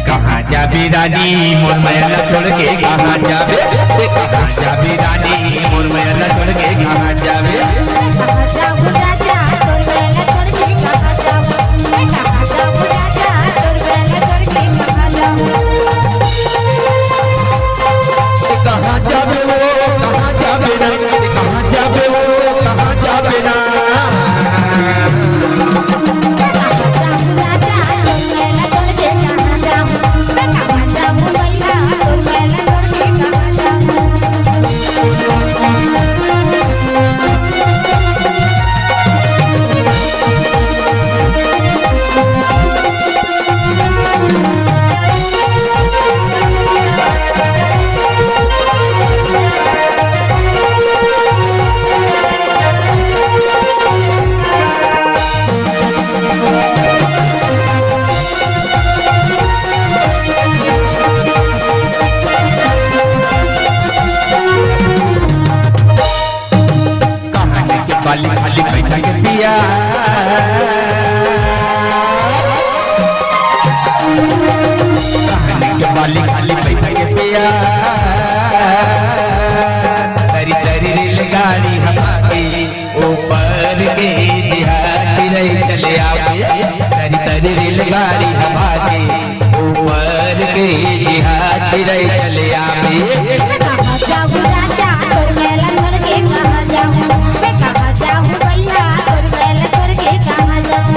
कहाँ जाबे रानी मोर मैला छोड़ के कहाँ जाबे, कहाँ जाबे रानी मोर मैला छोड़ के कहाँ जाबे, कहाँ जाऊँ राजा तोर मैला छोड़ के कहाँ जाऊँ, कहाँ जाऊँ राजा तोर मैला छोड़ के कहाँ जाऊँ। कहाँ जाबे वो कहाँ जाबे ना, कहाँ जाबे वो कहाँ जाबे ना, खाली खाली पैसा के दिया, कहानी के बाली खाली पैसा के दिया, तरी तरी रेलगाड़ी हमारी ऊपर के देहाती रही चले आवे, तरी तरी रेलगाड़ी हमारी ऊपर के देहाती रही चले आवे। कहाँ जाऊँ राजा तोर मैला छोड़ के कहाँ जाऊँ, कहाँ जाऊँ भैया तोर मैला छोड़ के कहाँ जाऊँ।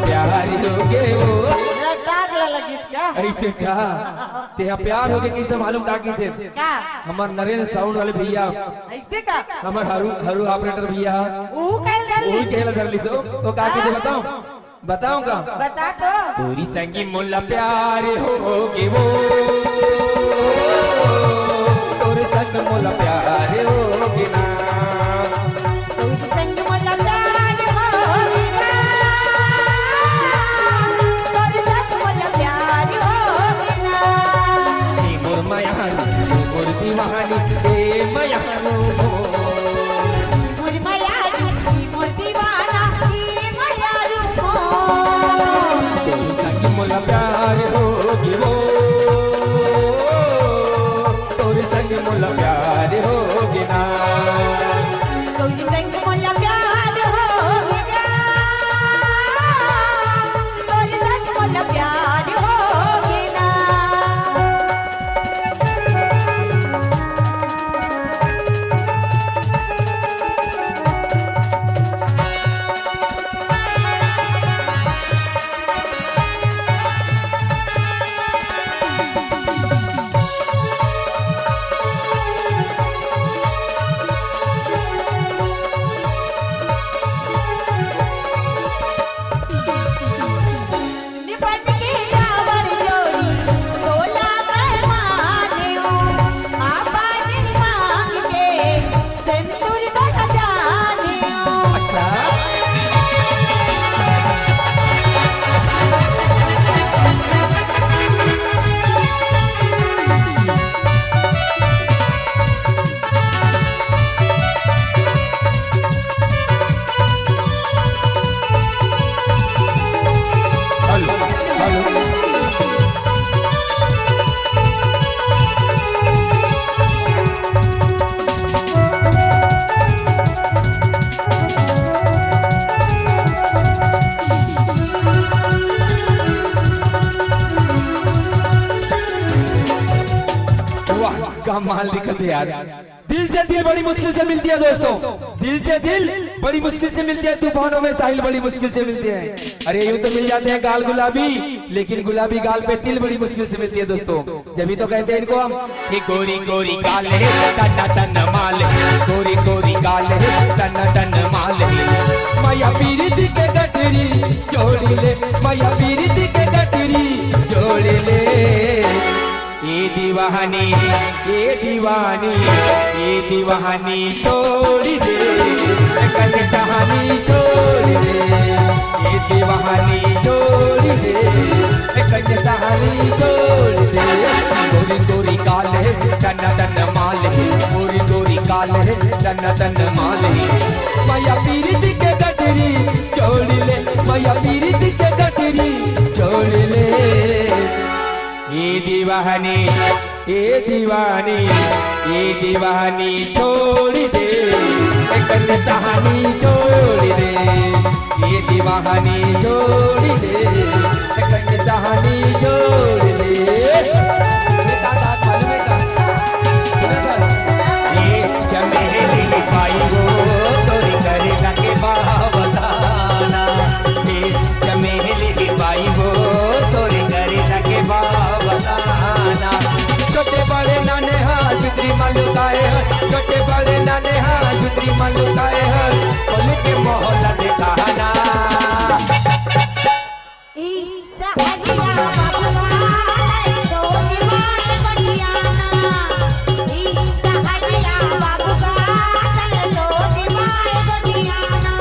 प्यारी हो गए वो ऐसे क्या तेरा प्यार हो गया किससे मालूम था की थे क्या हमार नरेंद्र साउंड वाले भैया ऐसे का हमार हरू ऑपरेटर भैया वो कल कर वही कहला धरली सो तो का की बताऊं बताऊं का बता तो तोरी संगी मोला प्यार होगे वो, तोरे संग मोला प्यार होगे ना, तोर संग मोला प्यार होगा, तोर संग मोला प्यार होगा। ए मोर मायानी मोर दीवानी ए मायानो मोर मायानी मोर दीवाना ई मायारू हो, तोरे संग मोला प्यार होगे वो, तोरे संग मोला प्यार होगे ना, तोर संग मोला प्यार होगा, तोर संग मोला प्यार होगा। निपट के जावर जोड़ी तोला कर मानियो, आपा दिन मांग के सिंदूर बन जानियो। अच्छा हेलो हेलो वाह क्या माल दिखत है यार, दिल से दिल बड़ी मुश्किल से मिलती है दोस्तों, दिल से दिल बड़ी मुश्किल से मिलती है, तूफानों में साहिल बड़ी मुश्किल से मिलते हैं। अरे यूं तो मिल जाते हैं गाल गुलाबी, लेकिन गुलाबी गाल पे तिल बड़ी मुश्किल से मिलती है दोस्तों, जब तो कहते हैं इनको हम ये गोरी गोरी गाल है टन टन माल है, गोरी गोरी गाल है टन टन माल है, माया पीरिति के गठरी जोड़ी ले, माया पीरिति के गठरी जोड़ी ले, ये दीवानी ये दीवानी ये दीवानी छोड़ी दे, कल कहानी छोड़ दे, ये दीवानी छोड़ दे, कल कहानी छोड़ दे, गोरी गोरी गाल गाल है टन टन माल है गोरी गोरी काल है टन टन माल है मैया पीरित के गठरी जोड़ ले मैया पीरित के गठरी जोड़ ले ये दीवानी ये दीवानी ये दीवानी छोड़ दे एक कहानी छोड़ दे ये दीवानी छोड़ दे एक कहानी छोड़ दे ये चमेली पाई वो तोरी करे लगे बताना ये चमेली पाई वो तोरी करे लगे बताना छोटे बड़े नाने हाथ बिक्री मालूकाए हैं छोटे बड़े नाने हाथ बिक्री मालूकाए हैं बोल के मोहल्ला दिखाना ई सहरिया बाबूआ तो दीवार बटियाना ई सहरिया बाबूआ तो दीवार बटियाना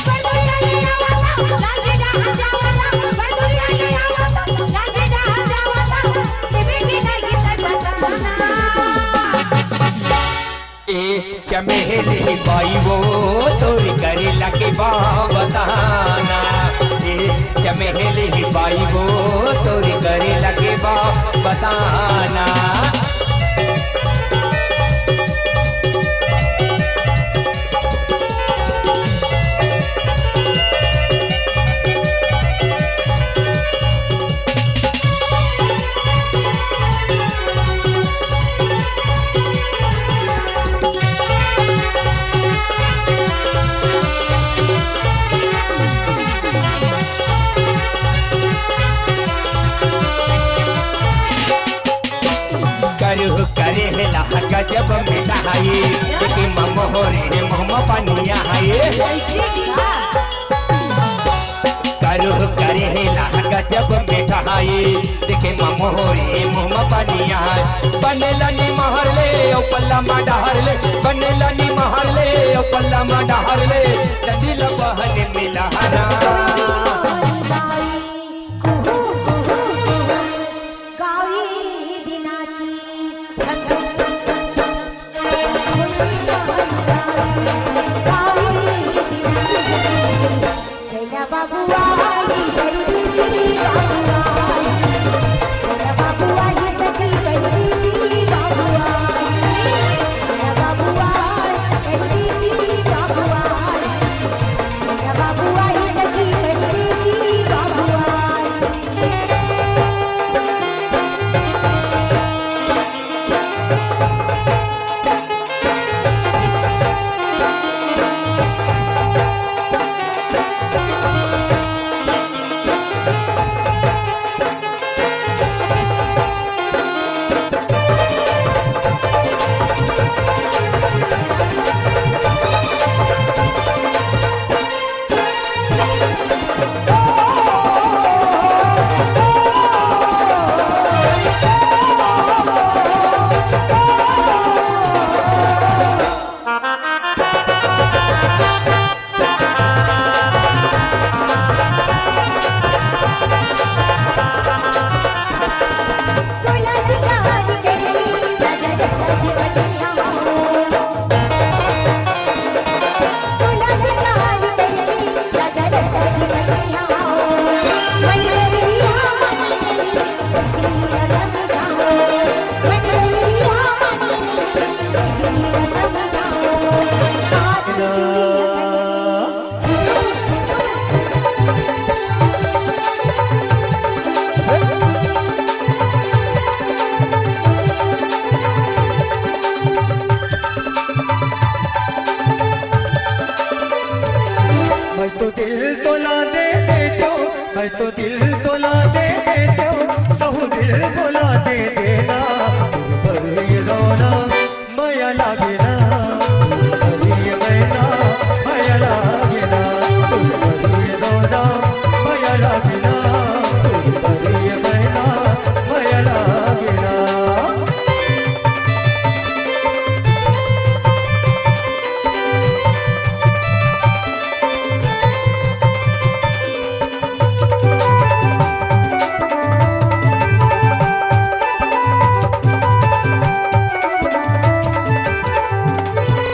पर दुनिया ने आवता लागे जहां जावता पर दुनिया ने आवता लागे जहां जावता बिगड़ी नहीं बताना ए चमेली पाई वो तोरी करे लगे बताना ए चमेली पाई वो तोरी करे लगे बताना गजब में नहाए लेकिन मोहरे मोहम्मा पानिया है करू करे ला गजब में नहाए देखे मोहरे मोहम्मा पानिया बनेला नी महर ले ओ पल्ला मा डहर ले बनेला नी महर ले ओ पल्ला मा डहर ले दिल बहन मिलहरा मैं तो दिल तोला दे देते हो, कहूँ दिल बोला दे